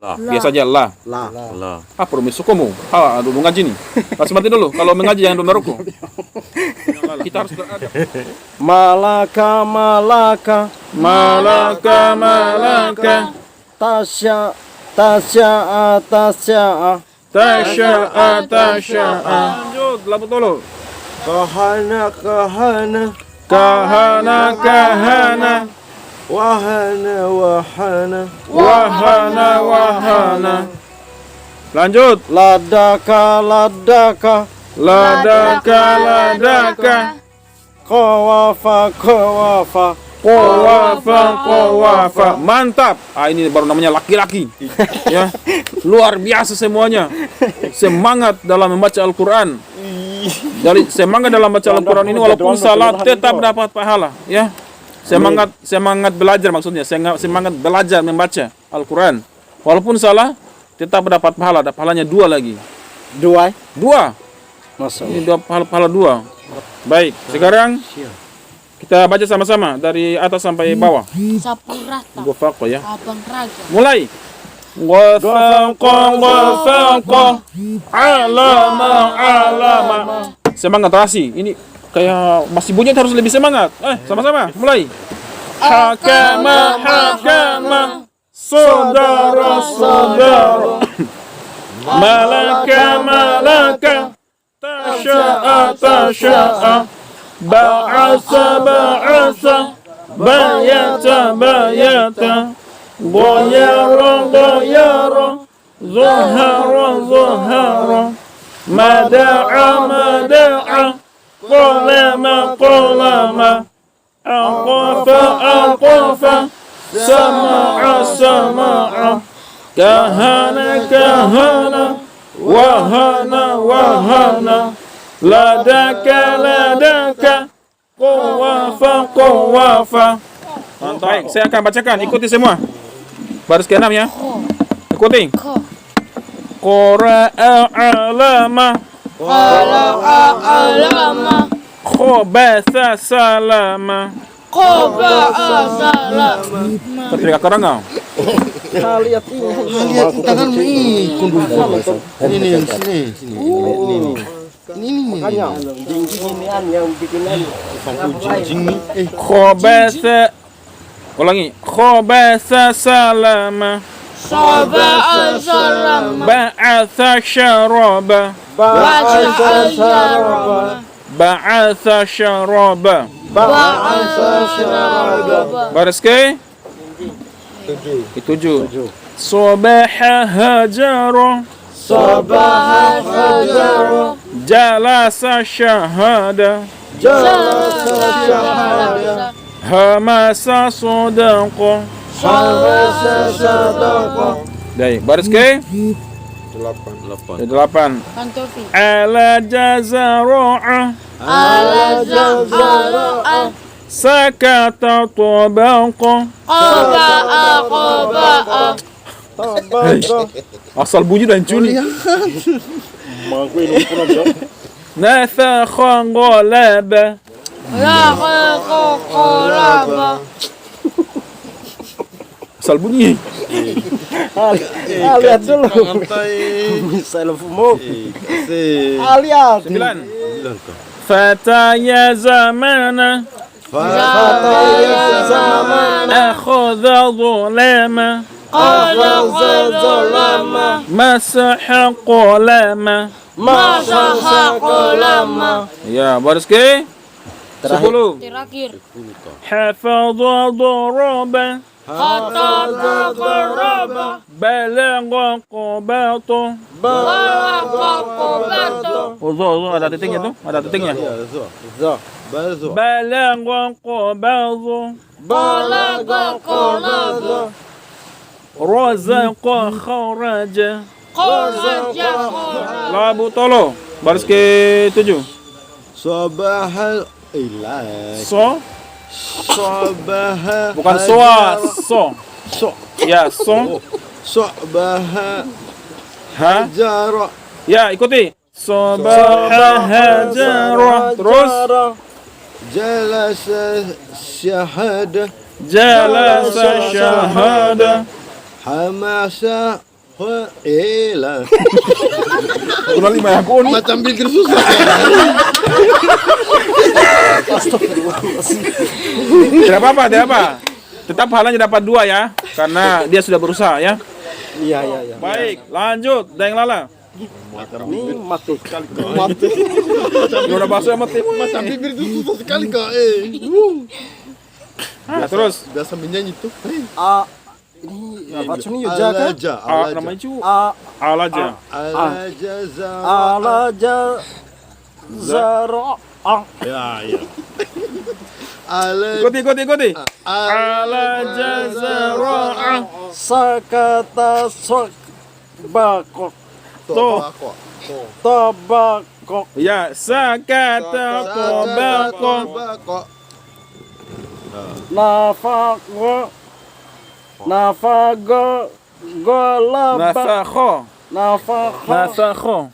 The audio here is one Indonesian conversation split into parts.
Biasa aja lah. La. Ah, permisi kamu. Ah, dulu ngaji nih. Kasih mati dulu. Kalau mengaji jangan merokok. Kita harus beradab. Malaka, malaka, Malaka, malaka, tasya, tasya, tasya. tasya'a, tasya'a. Lanjut, labu tolo. Kahana, kahana, Kahana, kahana, wahana, wahana. wahana, wahana. Lanjut. Ladaka, ladaka, Ladaka, ladaka, kawafa, kawafa. qawafa, qawafa. Mantap. Ah, ini baru namanya laki-laki. Ya. Luar biasa semuanya. Semangat dalam membaca Al-Qur'an. Dari semangat dalam baca Al-Qur'an ini walaupun salah tetap dapat pahala, ya. Semangat belajar maksudnya, semangat belajar membaca Al-Qur'an. Walaupun salah tetap dapat pahala, ada pahalanya 2 lagi. Dua. 2. Masa. Ini pahala 2. Baik, sekarang kita baca sama-sama dari atas sampai bawah. Sapurata. Gua faqo ya. Abang Raja. Mulai. Wafaqa, alama, alama. Semangat terasi. Ini kayak masih bunyi harus lebih semangat. Sama-sama. Mulai. Hakama, hakama. Saudara, saudara. Malaka, malaka. Tasya'a, tasya'a. Ba'asa, ba'asa. Bayata, bayata. Ghayara, ghayara. Zuhara, zuhara. Mada'a, mada'a. Qalama, qalama. Aqafa, aqafa. Sama'a, sama'a. Kahana, kahana. Wahana, wahana. Ladaka, ladaka. Qawafa, qawafa. Baik, saya akan bacakan. Ikuti semua. Baris ke-6 ya. Ikuti. Qara'a alama. Qala'a alama. Khabasa salama. Qaba'a salama. Ketika kerangau. Lihat tangan ini kundul ini sini ini makanya jing-jingan yang bikinan jing Khabasa. Ulangi. Khabasa salama. Saba'a salama. Ba'atha syaraba. ba'asa syaraba Ba'atha syaraba. Ba'asa syaraba. Baris ke? 7. Sabaha hajara. sabaha hajara Jalasa syahada. jalasa syahada Hamasa sodaqa. hamasa sadaqa Baik, baris ke? 8. Pantofi. Ala jazara'a. Ala jazara'a. Sakata tabaqa. Qaba'a, qaba'a. Asal bunyi dan cuni. Nafakha ghalaba. La qalaba. Asal bunyi. lihat dulu saya lupa lihat 9. Fataya zamana. fataya zaman Akhadha dhulama. Qala qalama. Masaha qalama. Masaha qalama. Ya, baris ke? 10. Terakhir. Hafadha daraba. Kata daraba. Balagha qabata. Balagha qabata. Oh, ada titiknya tuh? Ada titiknya. Balagha qabata. Balagha qabata. Razaqa kharaja. Kharaja kharaja. Labu tolo. Baris ke 7. sabahal ilai So. sabaha Bukan soa. So. so Ya, so. sabaha Ha. jara Ya, ikuti. Sabaha hajara. Terus. jalasa syahada Jalasa syahada. hamasa Wah, lah. Kuna 5 ya kuni. Macam pikir susah. Tidak apa-apa, tidak apa. Tetap pahalanya dapat 2 ya, karena dia sudah berusaha ya. Iya. Baik, lanjut. Daeng Lala. Ini mati. Mati. Udah bahasa mati. Macam bibir itu susah sekali kak. Nah, terus. Biasa menyanyi tuh. Ini racunnya juga kan? Alaja. Namanya cu. A Alaja. Alaja alaja zara. Ya. Alaja. Ikuti. Alaja zara'ah. Sakata bako tabako Ya, sakata qabaqo. nafago golaba Nafakho.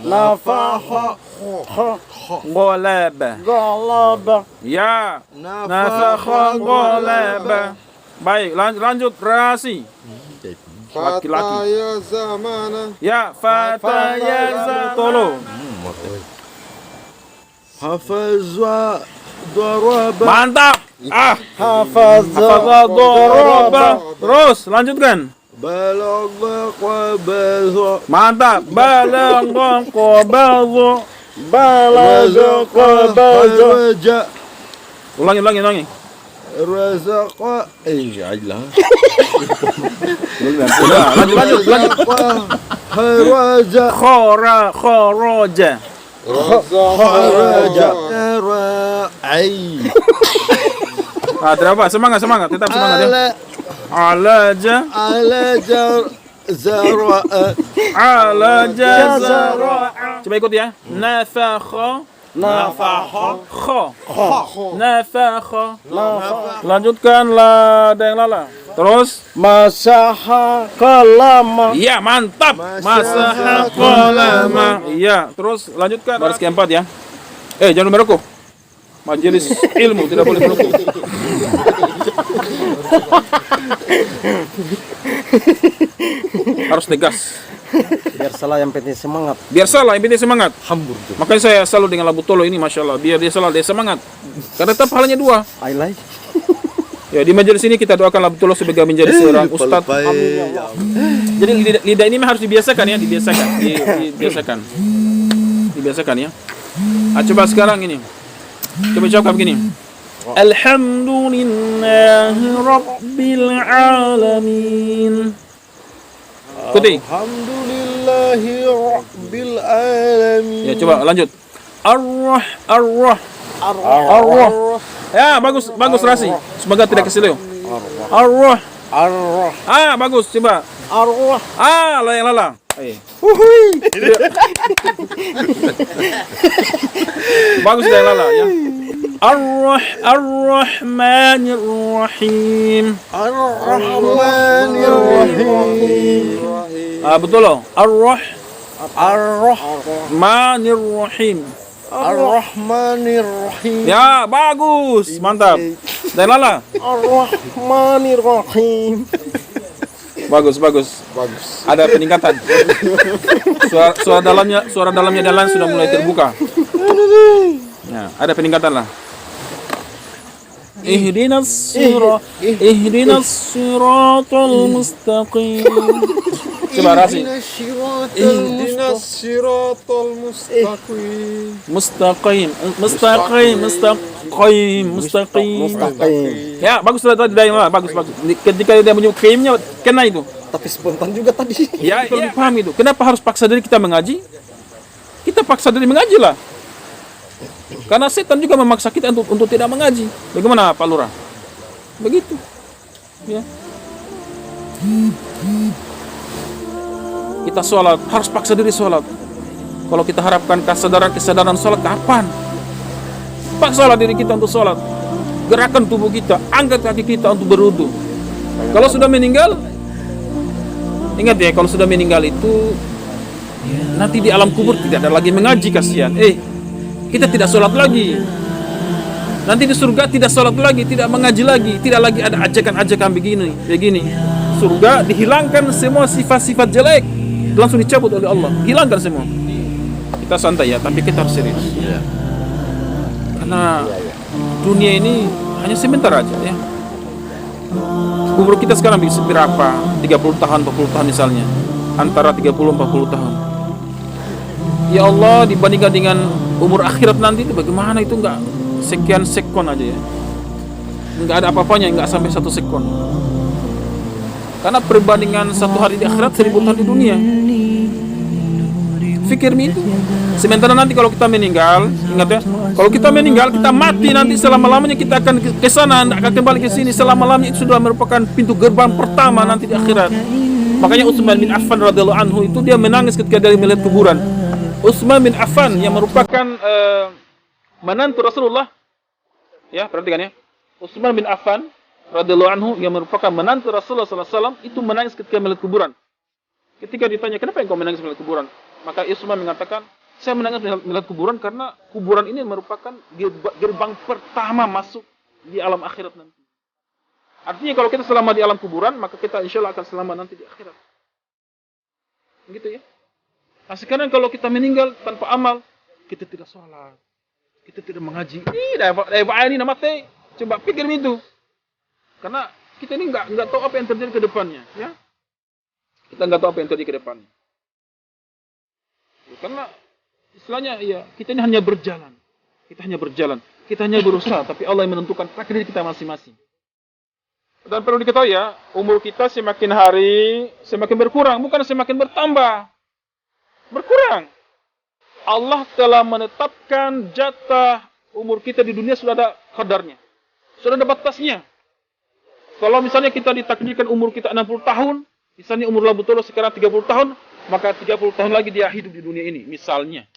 nafaho Golaba. golaba Ya. Nafakho golaba. Baik, lanjut Rasi. Laki-laki. Ya, fataya tolo. Hafazwa daraba. Mantap. hafaza Daraba. Terus lanjutkan. Balagha qabazwa. Mantap. Balagha qabadhu. balaga qabaza Raja. Ulangi. Razaqa. Ayolah. Lanjut. Haraja. Kharaja. Haraja. Ai. Berapa? Semangat. Tetap semangat ya. Alaja. Alaja zara'a. Alaja zara'a. Coba ikut ya. Nafakha. Kha. Nafakha. Lanjutkan la Daeng Lala. Terus. masaha kalama Iya, mantap. Masaha qalama. Iya, terus lanjutkan baris keempat ya. Jangan merokok. Majelis ilmu tidak boleh merokok. Harus tegas. biar salah yang penting semangat. Biar salah, yang penting semangat. Makanya saya selalu dengan Labu Tolo ini, Masya Allah. Biar dia salah, dia semangat. Karena tetap halanya 2. I like. Ya, di majelis ini kita doakan Labu Tolo sebagai menjadi seorang ustadz. Jadi lidah ini harus dibiasakan ya, dibiasakan ya. Coba sekarang ini. Coba cakap begini. Alhamdulillahi Rabbil Alamin. Ikuti. Alhamdulillahi Rabbil Alamin. Ya, coba lanjut. Ar-Rah. Ya, bagus Rasi. Semoga tidak kesileu. Ar-Rah. Bagus, coba. Arwah Yang Lala. Bagus Daeng Lala ya. Ar-Rahmanir Rahim. Betul loh. Ar-Rahmanir Rahim. Ar-Rahmanir-Rahim. Ya, bagus. Mantap. Daeng Lala. Ar-Rahmanir-Rahim. Bagus. Ada peningkatan. Suara dalamnya Dalan sudah mulai terbuka. Ya, ada peningkatan lah. Ihdinas siratal mustaqim. Coba Rasi. Ihdinas siratal mustaqim. Mustaqim. Ya, bagus sudah tadi Daeng Lala, bagus. Ketika dia menyebut qaimnya kena itu. Tapi spontan juga tadi. Ya, paham itu. Kenapa harus paksa diri kita mengaji? Kita paksa diri mengaji lah. Karena setan juga memaksa kita untuk tidak mengaji. Bagaimana Pak Lurah? Begitu. Ya. Kita sholat, harus paksa diri sholat. Kalau kita harapkan kesadaran sholat, kapan? Paksalah diri kita untuk sholat. Gerakan tubuh kita, angkat kaki kita untuk berwudu. Kalau sudah meninggal, ingat ya, kalau sudah meninggal itu nanti di alam kubur tidak ada lagi mengaji, kasihan. Kita tidak sholat lagi. Nanti di surga tidak sholat lagi, tidak mengaji lagi, tidak lagi ada ajakan-ajakan begini. surga, dihilangkan semua sifat-sifat jelek, langsung dicabut oleh Allah, hilangkan semua. Kita santai ya, tapi kita harus serius. Karena dunia ini hanya sebentar aja ya. Umur kita sekarang berapa? 30 tahun, 40 tahun misalnya. Antara 30-40 tahun. Ya Allah, dibandingkan dengan umur akhirat nanti itu bagaimana, itu enggak sekian sekon aja ya. Enggak ada apa-apanya, enggak sampai 1 sekon. Karena perbandingan 1 hari di akhirat 1000 tahun di dunia. Fikir itu. Sementara nanti kalau kita meninggal, ingat ya, kalau kita meninggal, kita mati nanti, selama-lamanya kita akan ke sana, tidak akan kembali ke sini. Selama-lamanya itu sudah merupakan pintu gerbang pertama nanti di akhirat. Makanya Utsman bin Affan radhiyallahu anhu itu dia menangis ketika dia melihat kuburan. Utsman bin Affan yang merupakan menantu Rasulullah. Ya, perhatikan ya. Utsman bin Affan radhiyallahu anhu yang merupakan menantu Rasulullah sallallahu alaihi wasallam itu menangis ketika melihat kuburan. Ketika ditanya, "Kenapa engkau menangis melihat kuburan?" Maka Utsman mengatakan, "Saya menangis melihat kuburan karena kuburan ini merupakan gerbang pertama masuk di alam akhirat nanti." Artinya kalau kita selama di alam kuburan, maka kita insya Allah akan selama nanti di akhirat. Gitu ya. Nah sekarang kalau kita meninggal tanpa amal, kita tidak sholat, kita tidak mengaji. Ini nama teh. Coba pikir itu. Karena kita ini nggak tahu apa yang terjadi ke depannya, ya. Kita nggak tahu apa yang terjadi ke depannya. Karena istilahnya ya, kita ini hanya berjalan. Kita hanya berjalan. Kita hanya berusaha, tapi Allah yang menentukan takdir kita masing-masing. Dan perlu diketahui ya, umur kita semakin hari semakin berkurang, bukan semakin bertambah. Berkurang. Allah telah menetapkan jatah umur kita di dunia sudah ada qadarnya. Sudah ada batasnya. Kalau misalnya kita ditakdirkan umur kita 60 tahun, misalnya umur Abu Talib sekarang 30 tahun, maka 30 tahun lagi dia hidup di dunia ini, misalnya.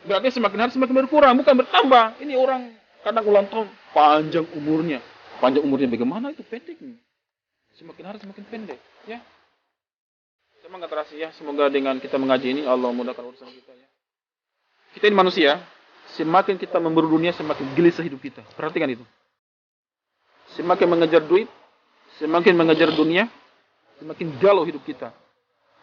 Berarti semakin hari semakin berkurang, bukan bertambah. Ini orang kadang ulang tahun, panjang umurnya. Panjang umurnya bagaimana? Itu pendek nih. Semakin hari semakin pendek, ya. Semangat terasi ya, semoga dengan kita mengaji ini Allah mudahkan urusan kita ya. Kita ini manusia, semakin kita memburu dunia semakin gelisah hidup kita. Perhatikan itu. Semakin mengejar duit, semakin mengejar dunia, semakin galau hidup kita.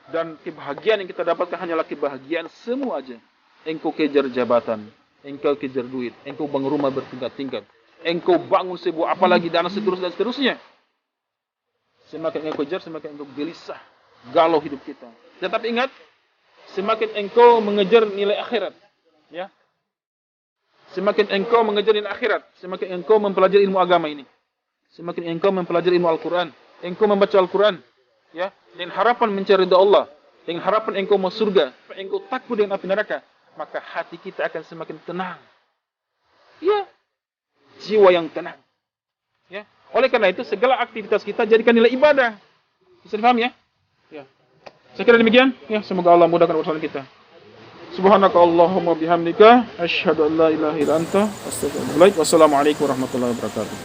Dan kebahagiaan yang kita dapatkan hanyalah kebahagiaan semu aja. Engkau kejar jabatan, engkau kejar duit, engkau bangun rumah bertingkat-tingkat, engkau bangun sebuah apalagi dana seterusnya dan seterusnya. Semakin engkau kejar, semakin engkau gelisah, galau hidup kita. Tetapi ingat, semakin engkau mengejar nilai akhirat, ya. Semakin engkau mengejar nilai akhirat, semakin engkau mempelajari ilmu agama ini. Semakin engkau mempelajari ilmu Al-Quran, engkau membaca Al-Quran, ya, dengan harapan mencari ridha Allah, dengan harapan engkau mau surga, engkau takut dengan api neraka, maka hati kita akan semakin tenang. Ya, jiwa yang tenang. Ya, oleh karena itu segala aktivitas kita jadikan nilai ibadah. Bisa dipaham ya? Ya. Saya kira demikian. Ya, semoga Allah mudahkan urusan kita. Subhanaka Allahumma bihamdika asyhadu an la ilaha illa anta astaghfiruka wa atubu ilaik. Wassalamualaikum warahmatullahi wabarakatuh.